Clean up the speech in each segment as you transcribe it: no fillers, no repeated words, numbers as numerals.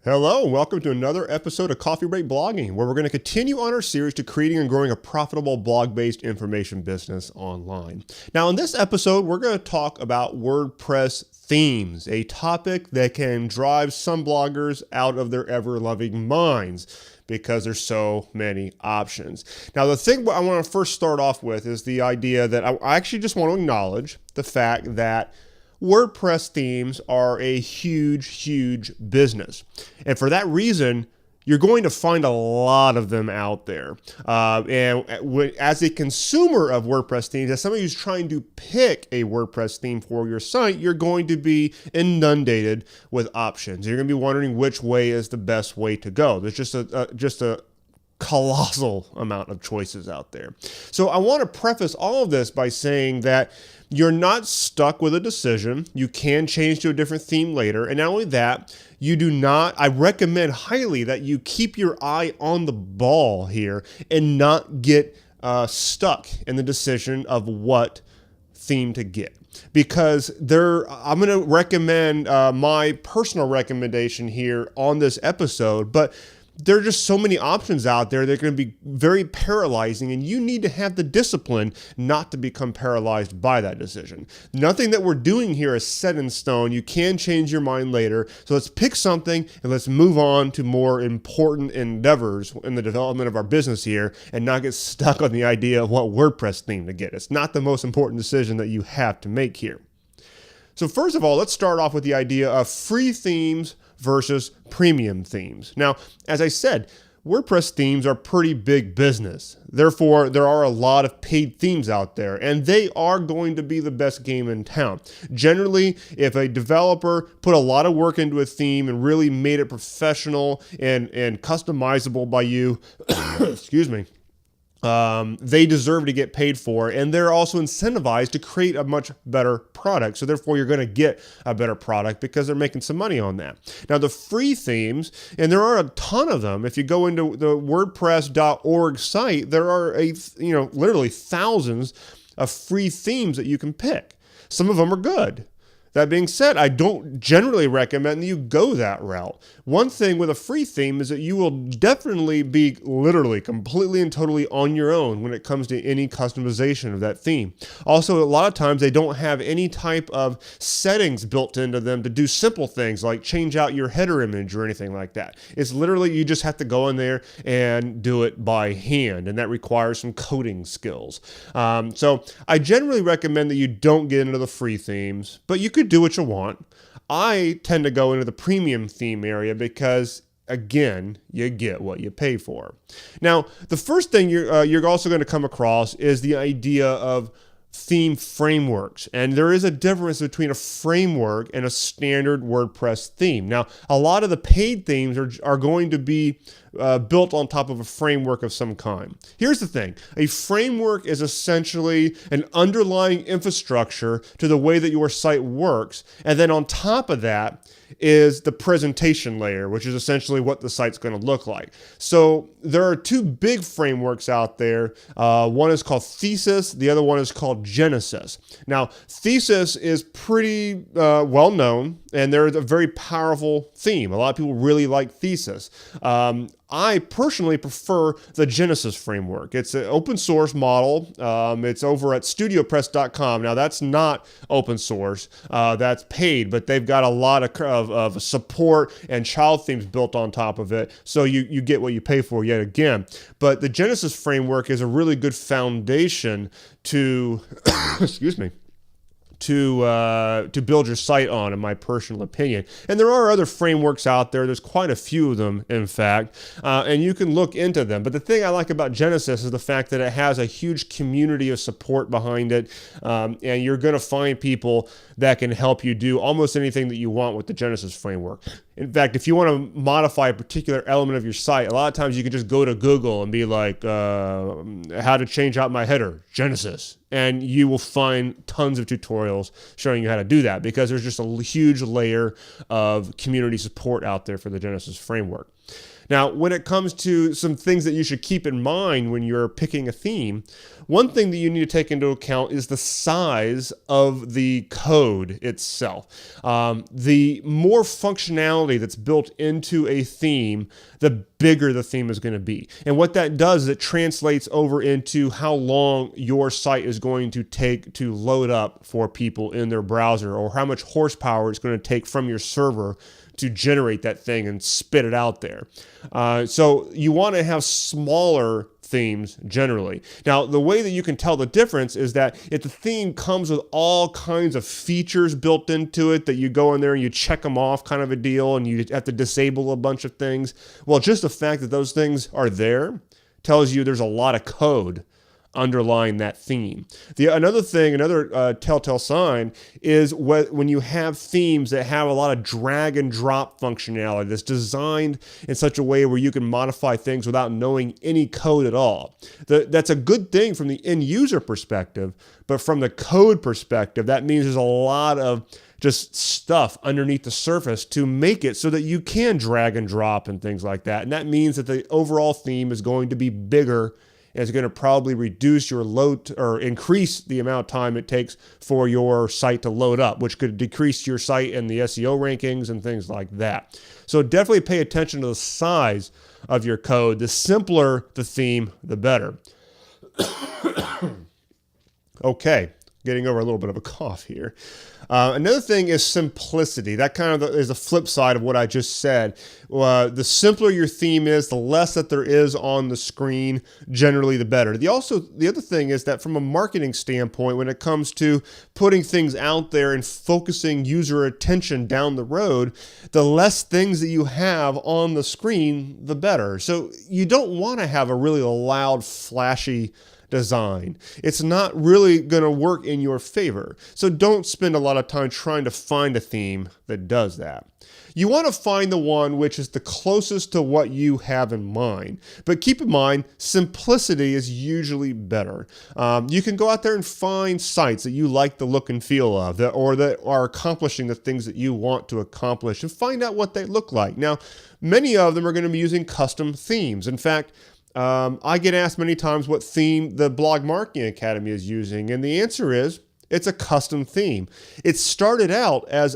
Hello, and welcome to another episode of Coffee Break Blogging, where we're going to continue on our series to creating and growing a profitable blog-based information business online. Now, in this episode, we're going to talk about WordPress themes, a topic that can drive some bloggers out of their ever-loving minds because there's so many options. Now, the thing I want to first start off with is the idea that I actually just want to acknowledge the fact that WordPress themes are a huge business. And for that reason, you're going to find a lot of them out there. As a consumer of WordPress themes, as somebody who's trying to pick a WordPress theme for your site, you're going to be inundated with options. You're going to be wondering which way is the best way to go. There's just a colossal amount of choices out there. So I want to preface all of this by saying that you're not stuck with a decision. You can change to a different theme later. And not only that, I recommend highly that you keep your eye on the ball here and not get stuck in the decision of what theme to get. Because I'm going to recommend my personal recommendation here on this episode, but there are just so many options out there that are going to be very paralyzing, and you need to have the discipline not to become paralyzed by that decision. Nothing that we're doing here is set in stone. You can change your mind later. So let's pick something and let's move on to more important endeavors in the development of our business here and not get stuck on the idea of what WordPress theme to get. It's not the most important decision that you have to make here. So first of all, let's start off with the idea of free themes versus premium themes. Now, as I said, WordPress themes are pretty big business. Therefore, there are a lot of paid themes out there, and they are going to be the best game in town. Generally, if a developer put a lot of work into a theme and really made it professional and customizable by you, excuse me, they deserve to get paid for, and they're also incentivized to create a much better product. So therefore, you're going to get a better product because they're making some money on that. Now, the free themes, and there are a ton of them. If you go into the WordPress.org site, there are literally thousands of free themes that you can pick. Some of them are good. That being said, I don't generally recommend that you go that route. One thing with a free theme is that you will definitely be literally completely and totally on your own when it comes to any customization of that theme. Also, a lot of times they don't have any type of settings built into them to do simple things like change out your header image or anything like that. It's literally you just have to go in there and do it by hand, and that requires some coding skills. So I generally recommend that you don't get into the free themes, but you could do what you want. I tend to go into the premium theme area because, again, you get what you pay for. Now, the first thing you're also going to come across is the idea of theme frameworks. And there is a difference between a framework and a standard WordPress theme. Now, a lot of the paid themes are going to be built on top of a framework of some kind. Here's the thing. A framework is essentially an underlying infrastructure to the way that your site works. And then on top of that is the presentation layer, which is essentially what the site's going to look like. So there are two big frameworks out there. One is called Thesis. The other one is called Genesis. Now, Thesis is pretty well known, and they're a very powerful theme. A lot of people really like Thesis. I personally prefer the Genesis framework. It's an open source model. It's over at studiopress.com. Now, that's not open source. That's paid, but they've got a lot of support and child themes built on top of it. So you get what you pay for yet again. But the Genesis framework is a really good foundation to, excuse me, to build your site on, in my personal opinion. And there are other frameworks out there. There's quite a few of them, in fact, and you can look into them. But the thing I like about Genesis is the fact that it has a huge community of support behind it, and you're going to find people that can help you do almost anything that you want with the Genesis framework. In fact, if you want to modify a particular element of your site, a lot of times you can just go to Google and be like, how to change out my header, Genesis. And you will find tons of tutorials showing you how to do that because there's just a huge layer of community support out there for the Genesis framework. Now, when it comes to some things that you should keep in mind when you're picking a theme, one thing that you need to take into account is the size of the code itself. The more functionality that's built into a theme, the bigger the theme is going to be. And what that does is it translates over into how long your site is going to take to load up for people in their browser, or how much horsepower it's going to take from your server to generate that thing and spit it out there. So you want to have smaller themes generally. Now, the way that you can tell the difference is that if the theme comes with all kinds of features built into it that you go in there and you check them off kind of a deal, and you have to disable a bunch of things, well, just the fact that those things are there tells you there's a lot of code underlying that theme. Another telltale sign is when you have themes that have a lot of drag and drop functionality that's designed in such a way where you can modify things without knowing any code at all. That's a good thing from the end user perspective, but from the code perspective, that means there's a lot of just stuff underneath the surface to make it so that you can drag and drop and things like that. And that means that the overall theme is going to be bigger. It's going to probably reduce your load or increase the amount of time it takes for your site to load up, which could decrease your site and the SEO rankings and things like that. So definitely pay attention to the size of your code. The simpler the theme, the better. Okay, getting over a little bit of a cough here. Another thing is simplicity. That kind of is the flip side of what I just said. The simpler your theme is, the less that there is on the screen, generally the better. The other thing is that from a marketing standpoint, when it comes to putting things out there and focusing user attention down the road, the less things that you have on the screen, the better. So you don't want to have a really loud, flashy design. It's not really going to work in your favor. So don't spend a lot of time trying to find a theme that does that. You want to find the one which is the closest to what you have in mind. But keep in mind, simplicity is usually better. You can go out there and find sites that you like the look and feel of, or that are accomplishing the things that you want to accomplish, and find out what they look like. Now, many of them are going to be using custom themes. In fact, I get asked many times what theme the Blog Marketing Academy is using, and the answer is it's a custom theme. It started out as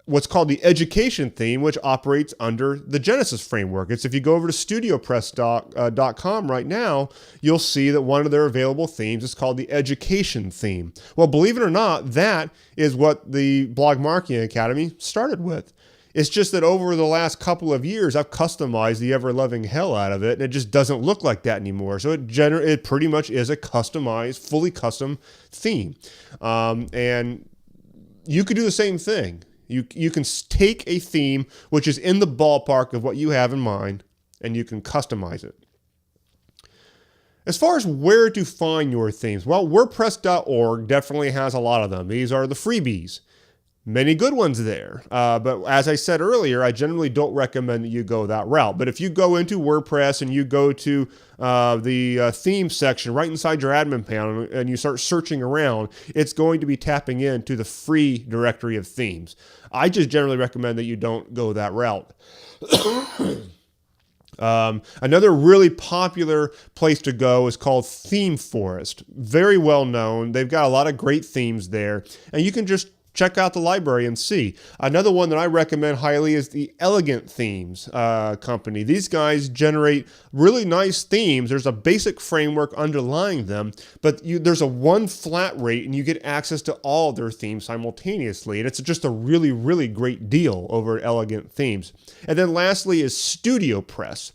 what's called the education theme, which operates under the Genesis framework. If you go over to studiopress.com right now, you'll see that one of their available themes is called the education theme. Well, believe it or not, that is what the Blog Marketing Academy started with. It's just that over the last couple of years, I've customized the ever-loving hell out of it, and it just doesn't look like that anymore. So it pretty much is a customized, fully custom theme. And you could do the same thing. You can take a theme which is in the ballpark of what you have in mind, and you can customize it. As far as where to find your themes, well, WordPress.org definitely has a lot of them. These are the freebies. Many good ones there. But as I said earlier, I generally don't recommend that you go that route. But if you go into WordPress and you go to the theme section right inside your admin panel and you start searching around, it's going to be tapping into the free directory of themes. I just generally recommend that you don't go that route. Another really popular place to go is called Theme Forest. Very well known. They've got a lot of great themes there, and you can just check out the library and see. Another one that I recommend highly is the Elegant Themes company. These guys generate really nice themes. There's a basic framework underlying them, but there's a one flat rate and you get access to all of their themes simultaneously. And it's just a really, really great deal over at Elegant Themes. And then lastly is StudioPress.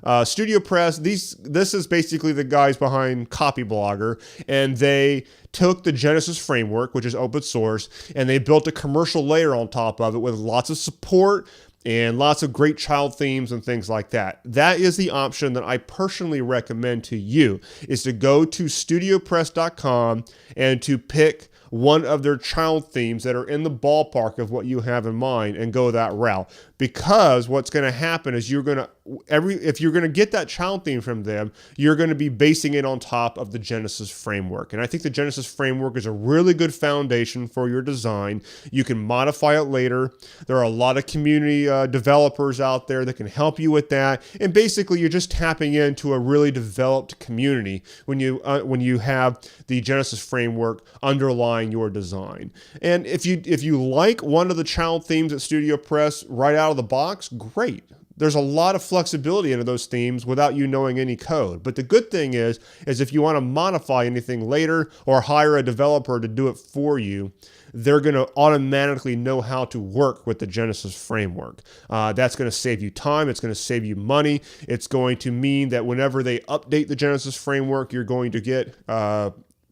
StudioPress, this is basically the guys behind Copyblogger, and they took the Genesis framework, which is open source, and they built a commercial layer on top of it with lots of support and lots of great child themes and things like that. That is the option that I personally recommend to you, is to go to studiopress.com and to pick one of their child themes that are in the ballpark of what you have in mind and go that route. Because what's going to happen is if you're going to get that child theme from them, you're going to be basing it on top of the Genesis framework. And I think the Genesis framework is a really good foundation for your design. You can modify it later. There are a lot of community developers out there that can help you with that. And basically, you're just tapping into a really developed community when you have the Genesis framework underlying your design. And if you like one of the child themes at Studio Press right out of the box, great. There's a lot of flexibility into those themes without you knowing any code. But the good thing is if you want to modify anything later or hire a developer to do it for you, they're going to automatically know how to work with the Genesis framework. That's going to save you time. It's going to save you money. It's going to mean that whenever they update the Genesis framework, you're going to get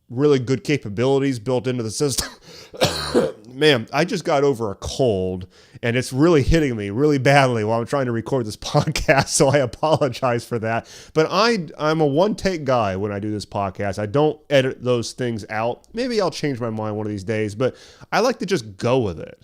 really good capabilities built into the system. Man, I just got over a cold, and it's really hitting me really badly while I'm trying to record this podcast, so I apologize for that. But I'm a one-take guy when I do this podcast. I don't edit those things out. Maybe I'll change my mind one of these days, but I like to just go with it.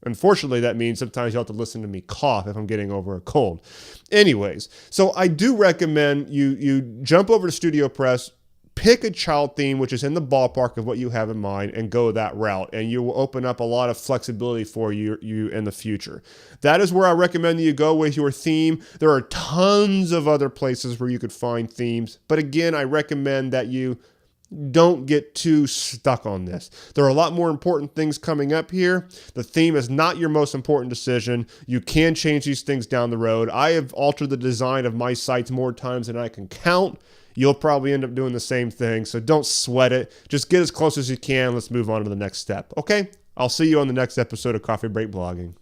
Unfortunately, that means sometimes you'll have to listen to me cough if I'm getting over a cold. Anyways, so I do recommend you jump over to Studio Press, pick a child theme which is in the ballpark of what you have in mind and go that route, and you will open up a lot of flexibility for you in the future. That is where I recommend that you go with your theme. There are tons of other places where you could find themes, but again, I recommend that you don't get too stuck on this. There are a lot more important things coming up here. The theme is not your most important decision. You can change these things down the road. I have altered the design of my sites more times than I can count. You'll probably end up doing the same thing, so don't sweat it. Just get as close as you can. Let's move on to the next step, okay? I'll see you on the next episode of Coffee Break Blogging.